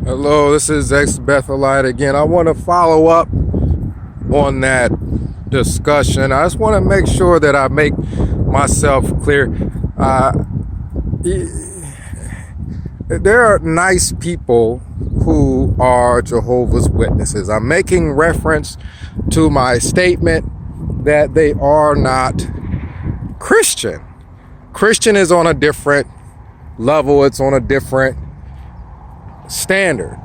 Hello, this is ex-Bethelite again. I want to follow up on that discussion. I just want to make sure that I make myself clear. There are nice people who are Jehovah's Witnesses. I'm making reference to my statement that they are not Christian. Christian is on a different level. It's on a different standard.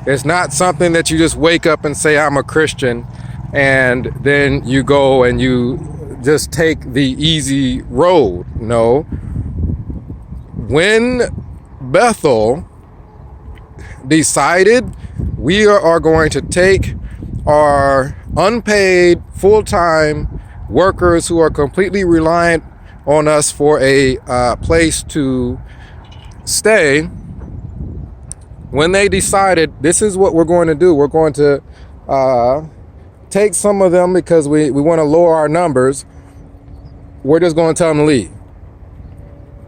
It's not something that you just wake up and say, I'm a Christian, and then you go and you just take the easy road. No. When Bethel decided we are going to take our unpaid full-time workers who are completely reliant on us for a place to stay, when they decided this is what we're going to do, we're going to take some of them because we want to lower our numbers, we're just going to tell them to leave.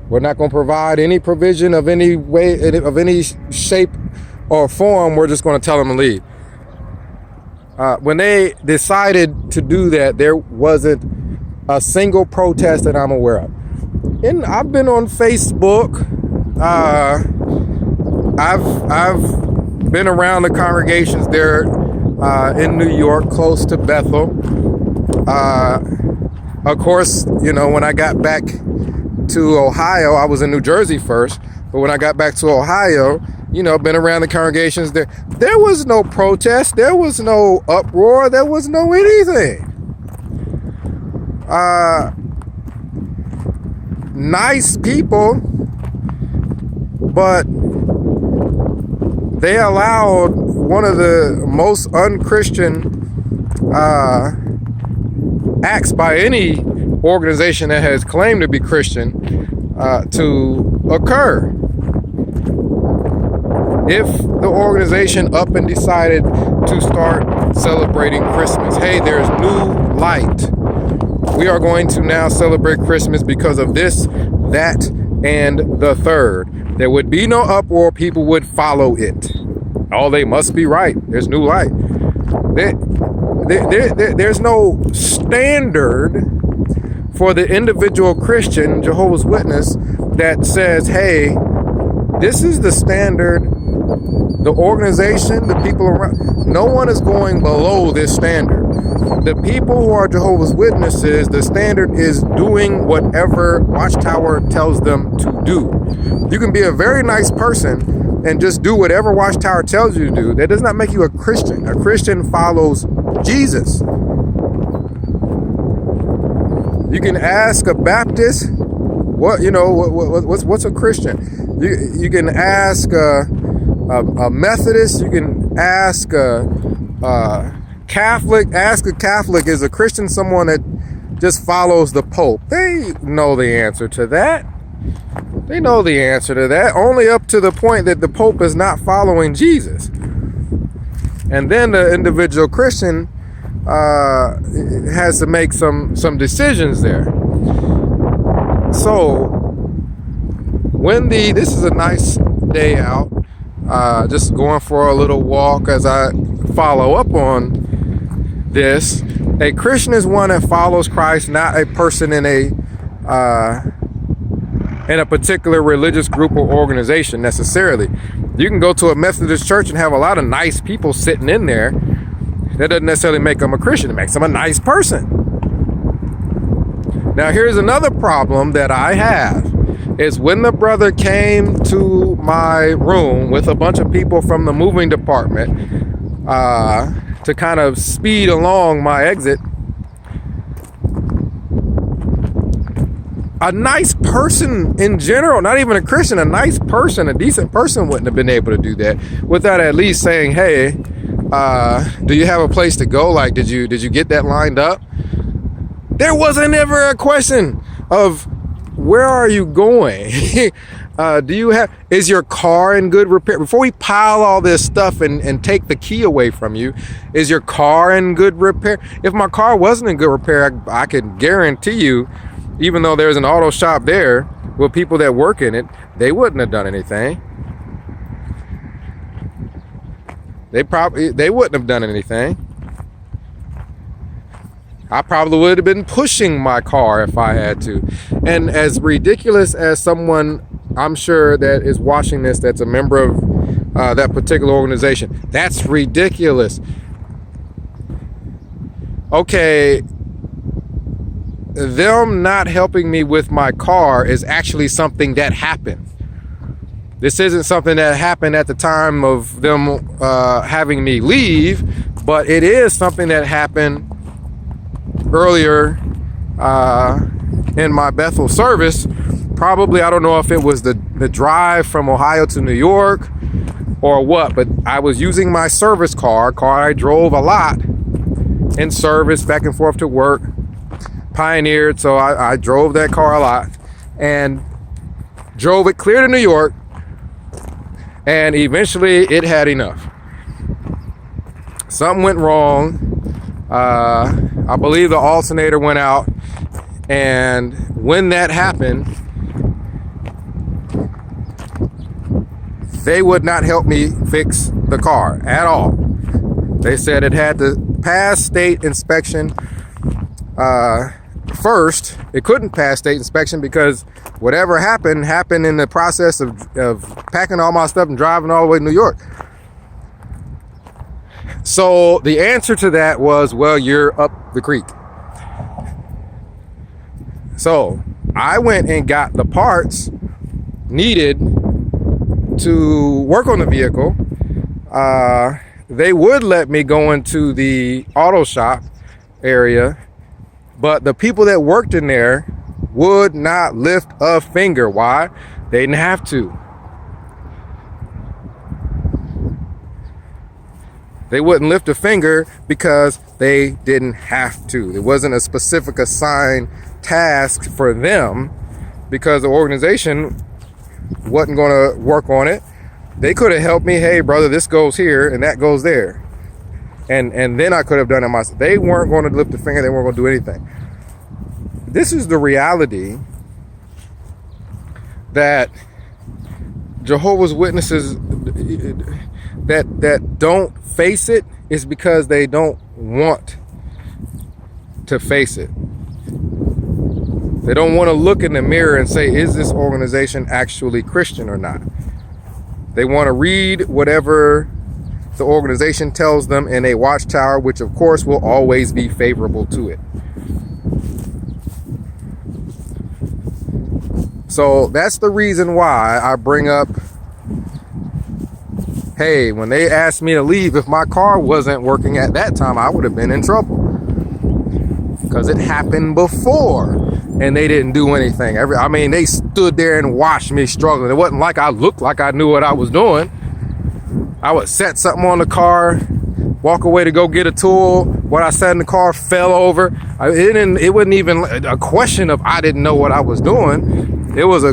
We're not going to provide any provision of any way, of any shape or form. We're just going to tell them to leave. When they decided to do that, there wasn't a single protest that I'm aware of. And I've been on Facebook. I've been around the congregations there in New York, close to Bethel. Of course, you know, when I got back to Ohio, I was in New Jersey first, but when I got back to Ohio, you know, been around the congregations there. There was no protest. There was no uproar. There was no anything. Nice people, but they allowed one of the most unchristian acts by any organization that has claimed to be Christian to occur. If the organization up and decided to start celebrating Christmas, hey, there's new light. We are going to now celebrate Christmas because of this, that, and the third. There would be no uproar. People would follow it. Oh, they must be right. There's new light. There's no standard for the individual Christian, Jehovah's Witness, that says, hey, this is the standard. The organization, the people around, no one is going below this standard. The people who are Jehovah's Witnesses, the standard is doing whatever Watchtower tells them to do. You can be a very nice person and just do whatever Watchtower tells you to do. That does not make you a Christian. A Christian follows Jesus. You can ask a Baptist, what's a Christian? You can ask a Methodist. You can ask a Catholic. Ask a Catholic, is a Christian someone that just follows the Pope? They know the answer to that. They know the answer to that, only up to the point that the Pope is not following Jesus. And then the individual Christian has to make some decisions there. So this is a nice day out, just going for a little walk as I follow up on this. A Christian is one that follows Christ, not a person in a particular religious group or organization necessarily. You can go to a Methodist church and have a lot of nice people sitting in there. That doesn't necessarily make them a Christian. It makes them a nice person. Now, here's another problem that I have. Is when the brother came to my room with a bunch of people from the moving department to kind of speed along my exit, a nice person in general, not even a Christian, a nice person, a decent person wouldn't have been able to do that without at least saying, hey, do you have a place to go? Like, did you get that lined up? There wasn't ever a question of where are you going? Is your car in good repair? Before we pile all this stuff and take the key away from you, is your car in good repair? If my car wasn't in good repair, I could guarantee you, even though there's an auto shop there with people that work in it, they wouldn't have done anything. They wouldn't have done anything. I probably would have been pushing my car if I had to. And as ridiculous as someone, I'm sure, that is watching this, that's a member of that particular organization, that's ridiculous. Okay, them not helping me with my car is actually something that happened. This isn't something that happened at the time of them having me leave, but it is something that happened earlier in my Bethel service. Probably, I don't know if it was the drive from Ohio to New York or what, but I was using my service car I drove a lot in service back and forth to work, pioneered, so I drove that car a lot and drove it clear to New York, and eventually it had enough. Something went wrong. I believe the alternator went out, and when that happened, they would not help me fix the car at all. They said it had to pass state inspection first. It couldn't pass state inspection because whatever happened in the process of packing all my stuff and driving all the way to New York. So the answer to that was, well, you're up the creek. So I went and got the parts needed to work on the vehicle. They would let me go into the auto shop area, but the people that worked in there would not lift a finger. Why? They didn't have to. They wouldn't lift a finger because they didn't have to. It wasn't a specific assigned task for them because the organization wasn't going to work on it. They could have helped me. Hey, brother, this goes here and that goes there. And then I could have done it myself. They weren't going to lift a finger. They weren't going to do anything. This is the reality that Jehovah's Witnesses that don't face it is because they don't want to face it. They don't want to look in the mirror and say, is this organization actually Christian or not? They want to read whatever the organization tells them in a watchtower, which of course will always be favorable to it. So that's the reason why I bring up, hey, when they asked me to leave, if my car wasn't working at that time, I would have been in trouble. Because it happened before and they didn't do anything. They stood there and watched me struggling. It wasn't like I looked like I knew what I was doing. I would set something on the car, walk away to go get a tool. What I sat in the car fell over. It wasn't even a question of I didn't know what I was doing. It was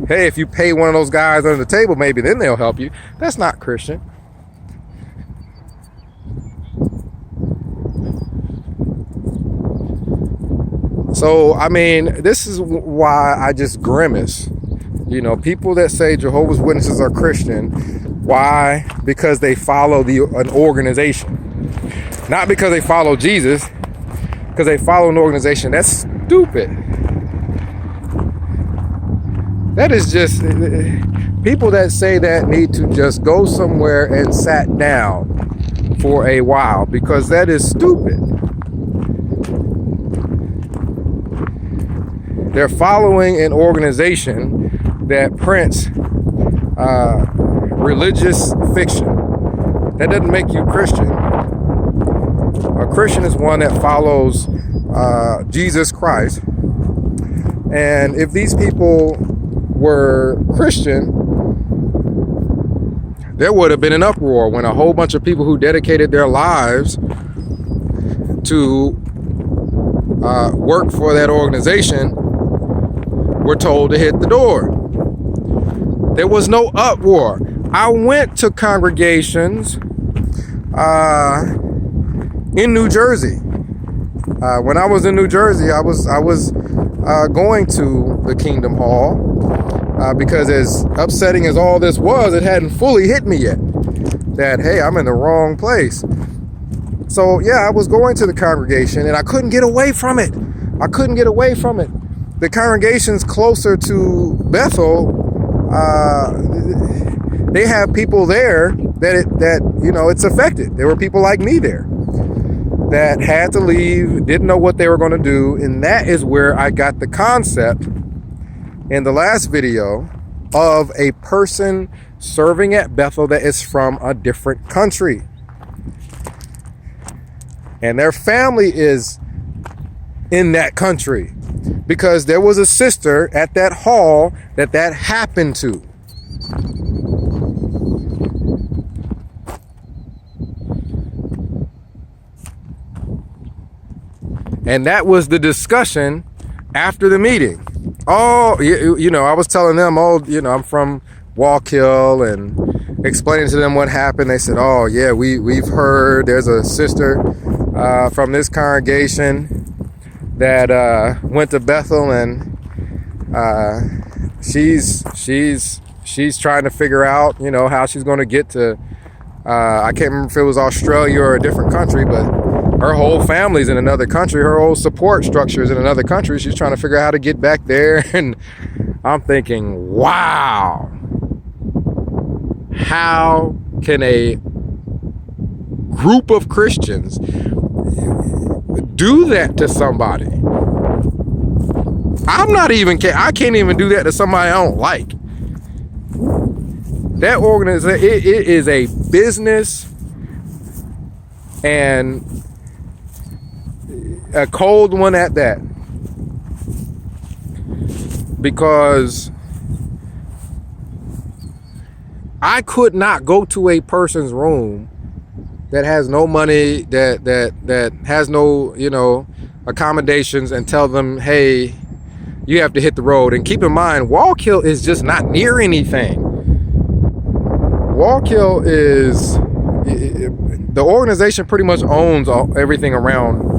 hey, if you pay one of those guys under the table, maybe then they'll help you. That's not Christian. So, this is why I just grimace. People that say Jehovah's Witnesses are Christian, why? Because they follow an organization. Not because they follow Jesus, because they follow an organization. That's stupid. That is just, people that say that need to just go somewhere and sat down for a while, because that is stupid. They're following an organization that prints religious fiction. That doesn't make you Christian. A Christian is one that follows Jesus Christ. And if these people were Christian, there would have been an uproar when a whole bunch of people who dedicated their lives to work for that organization were told to hit the door. There was no uproar. I went to congregations in New Jersey. When I was in New Jersey, I was going to the Kingdom Hall because as upsetting as all this was, it hadn't fully hit me yet. that, hey, I'm in the wrong place. So yeah, I was going to the congregation and I couldn't get away from it. The congregation's closer to Bethel. They have people there that it's affected. There were people like me there that had to leave, didn't know what they were going to do. And that is where I got the concept in the last video of a person serving at Bethel that is from a different country. And their family is in that country because there was a sister at that hall that happened to. And that was the discussion after the meeting. Oh, I was telling them, I'm from Wallkill, and explaining to them what happened. They said, oh yeah, we've heard there's a sister from this congregation that went to Bethel, and she's trying to figure out, how she's going to get to, I can't remember if it was Australia or a different country, but her whole family's in another country. Her whole support structure is in another country. She's trying to figure out how to get back there. And I'm thinking, wow, how can a group of Christians do that to somebody? I can't even do that to somebody I don't like. That organization, it is a business, and a cold one at that, because I could not go to a person's room that has no money, that has no, accommodations, and tell them, hey, you have to hit the road. And keep in mind, Wallkill is just not near anything. Wallkill is, the organization pretty much owns everything around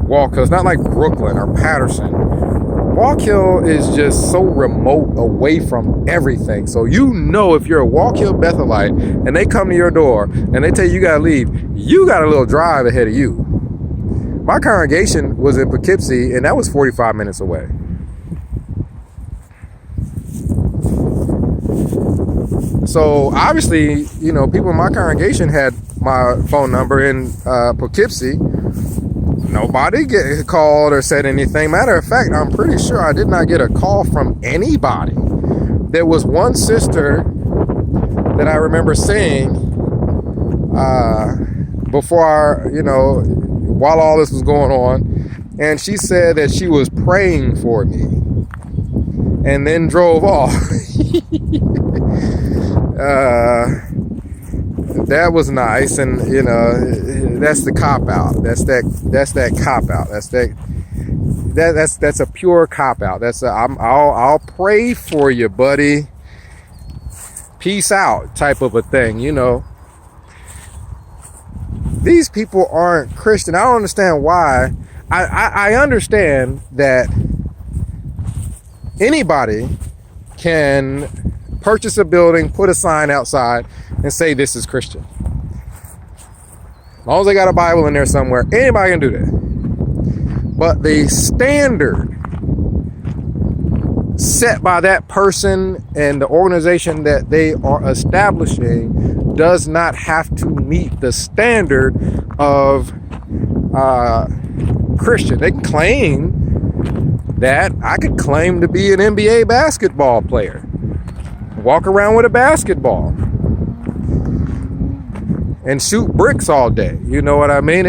Wallkill. It's not like Brooklyn or Patterson. Wallkill is just so remote away from everything. So if you're a Wallkill Bethelite and they come to your door and they tell you gotta leave, you got a little drive ahead of you. My congregation was in Poughkeepsie, and that was 45 minutes away. So obviously, people in my congregation had my phone number in Poughkeepsie. Nobody called or said anything. Matter of fact, I'm pretty sure I did not get a call from anybody. There was one sister that I remember seeing before, while all this was going on, and she said that she was praying for me and then drove off. That was nice, and that's the cop out. That's that cop out. That's a pure cop out. I'll pray for you, buddy. Peace out, type of a thing. These people aren't Christian. I don't understand why. I understand that anybody can purchase a building, put a sign outside, and say this is Christian. As long as they got a Bible in there somewhere, anybody can do that. But the standard set by that person and the organization that they are establishing does not have to meet the standard of Christian. They can claim that. I could claim to be an NBA basketball player, walk around with a basketball and shoot bricks all day. You know what I mean?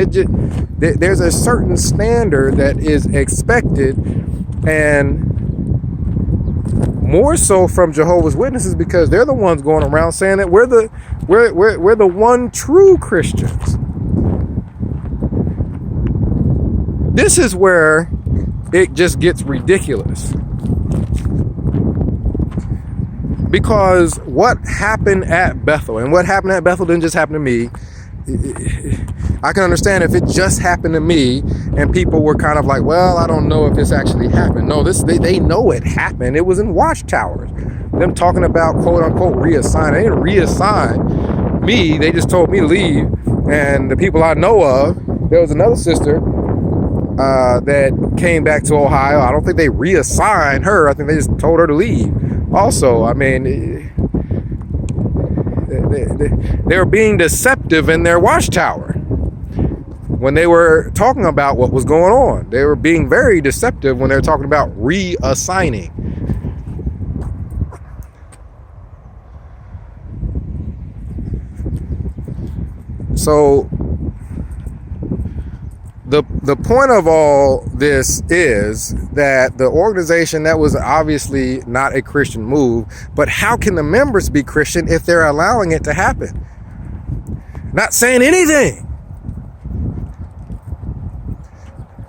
There's a certain standard that is expected, and more so from Jehovah's Witnesses, because they're the ones going around saying that we're the one true Christians. This is where it just gets ridiculous. Because what happened at Bethel, and what happened at Bethel didn't just happen to me. I can understand if it just happened to me and people were kind of like, well, I don't know if this actually happened. No, they know it happened. It was in watchtowers. Them talking about quote unquote reassign. They didn't reassign me. They just told me to leave. And the people I know of, there was another sister that came back to Ohio. I don't think they reassigned her. I think they just told her to leave. Also, I mean, they were being deceptive in their watchtower when they were talking about what was going on. They were being very deceptive when they were talking about reassigning. So the point of all this is that the organization, that was obviously not a Christian move, but how can the members be Christian if they're allowing it to happen? Not saying anything.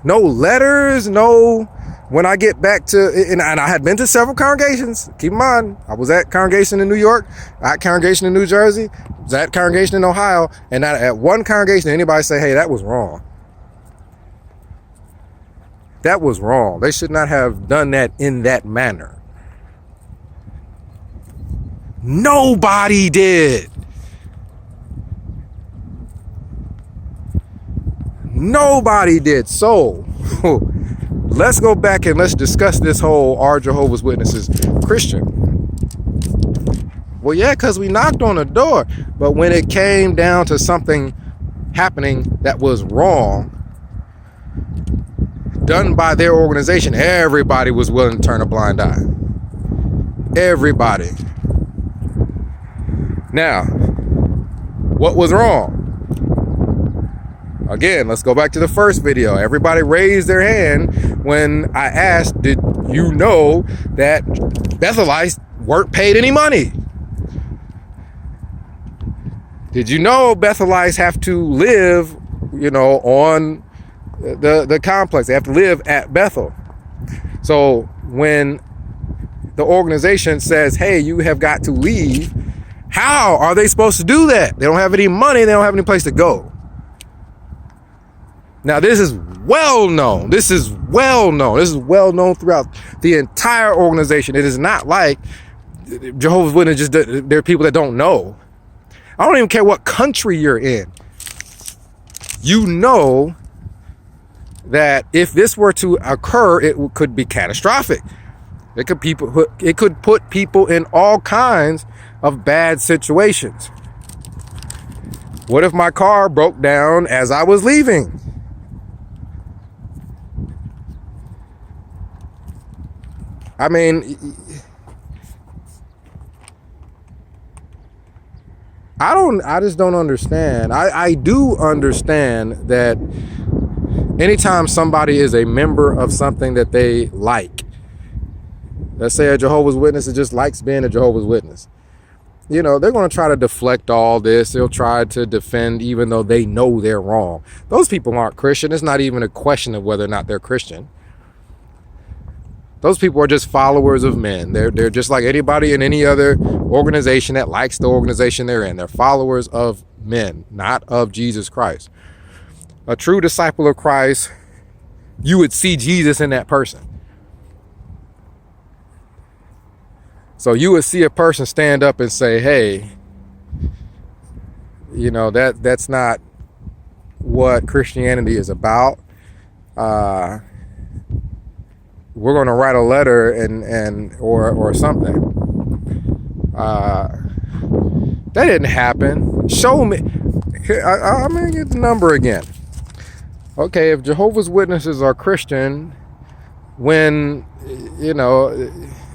No letters, no. When I get back to, and I had been to several congregations. Keep in mind, I was at congregation in New York, at congregation in New Jersey, was at congregation in Ohio, and not at one congregation anybody say, hey, that was wrong. That was wrong. They should not have done that in that manner. Nobody did. Nobody did. So let's go back and let's discuss this whole Are Jehovah's Witnesses Christian? Well, yeah, because we knocked on the door. But when it came down to something happening that was wrong, done by their organization, everybody was willing to turn a blind eye. Everybody. Now, what was wrong? Again, let's go back to the first video. Everybody raised their hand when I asked, did you know that Bethelites weren't paid any money? Did you know Bethelites have to live, on the complex? They have to live at Bethel. So when the organization says, hey, you have got to leave, how are they supposed to do that? They don't have any money. They don't have any place to go. Now, this is well known. This is well known throughout the entire organization. It is not like Jehovah's Witnesses, there are people that don't know. I don't even care what country you're in. You know that if this were to occur, it could be catastrophic. It could put people in all kinds of bad situations. What if my car broke down as I was leaving? I mean, I just don't understand. I do understand that anytime somebody is a member of something that they like, let's say a Jehovah's Witness that just likes being a Jehovah's Witness, they're going to try to deflect all this. They'll try to defend even though they know they're wrong. Those people aren't Christian. It's not even a question of whether or not they're Christian. Those people are just followers of men. They're just like anybody in any other organization that likes the organization they're in. They're followers of men, not of Jesus Christ. A true disciple of Christ, you would see Jesus in that person. So you would see a person stand up and say, hey, that's not what Christianity is about. We're going to write a letter or something. That didn't happen. Show me. I'm going to get the number again. Okay, if Jehovah's Witnesses are Christian, when,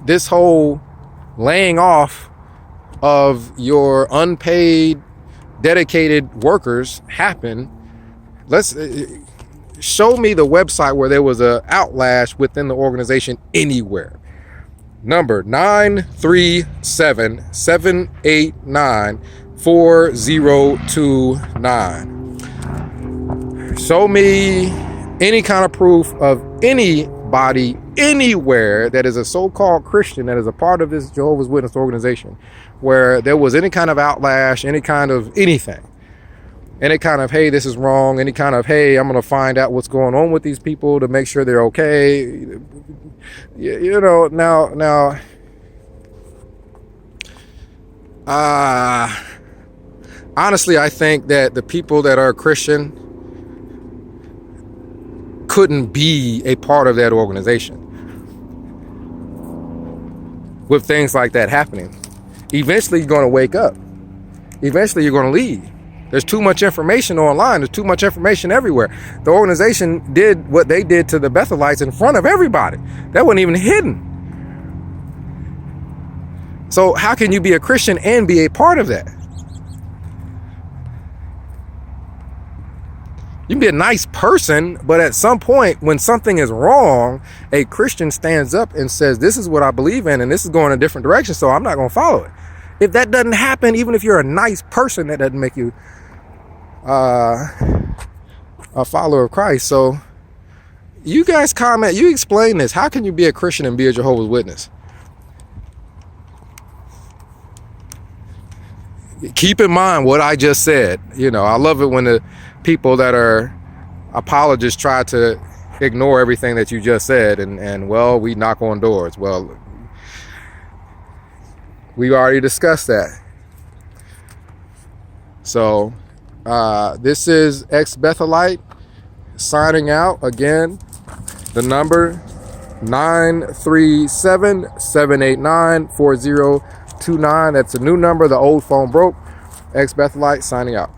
this whole laying off of your unpaid, dedicated workers happen, let's show me the website where there was a outlash within the organization anywhere. Number 937-789-4029. Show me any kind of proof of anybody anywhere that is a so-called Christian that is a part of this Jehovah's Witness organization where there was any kind of outlash, any kind of anything. Any kind of, hey, this is wrong. Any kind of, hey, I'm going to find out what's going on with these people to make sure they're okay. Honestly, I think that the people that are Christian couldn't be a part of that organization with things like that happening. Eventually, you're going to wake up. Eventually, you're going to leave. There's too much information online. There's too much information everywhere. The organization did what they did to the Bethelites in front of everybody. That wasn't even hidden. So how can you be a Christian and be a part of that? You can be a nice person, but at some point when something is wrong, a Christian stands up and says, this is what I believe in and this is going a different direction, so I'm not going to follow it. If that doesn't happen, even if you're a nice person, that doesn't make you a follower of Christ. So you guys comment, you explain this. How can you be a Christian and be a Jehovah's Witness? Keep in mind what I just said. You know, I love it when the people that are apologists try to ignore everything that you just said and well, we knock on doors. Well, we already discussed that. So this is ex-Bethelite signing out. Again, the number 937-789-4029. That's a new number. The old phone broke. Ex-Bethelite signing out.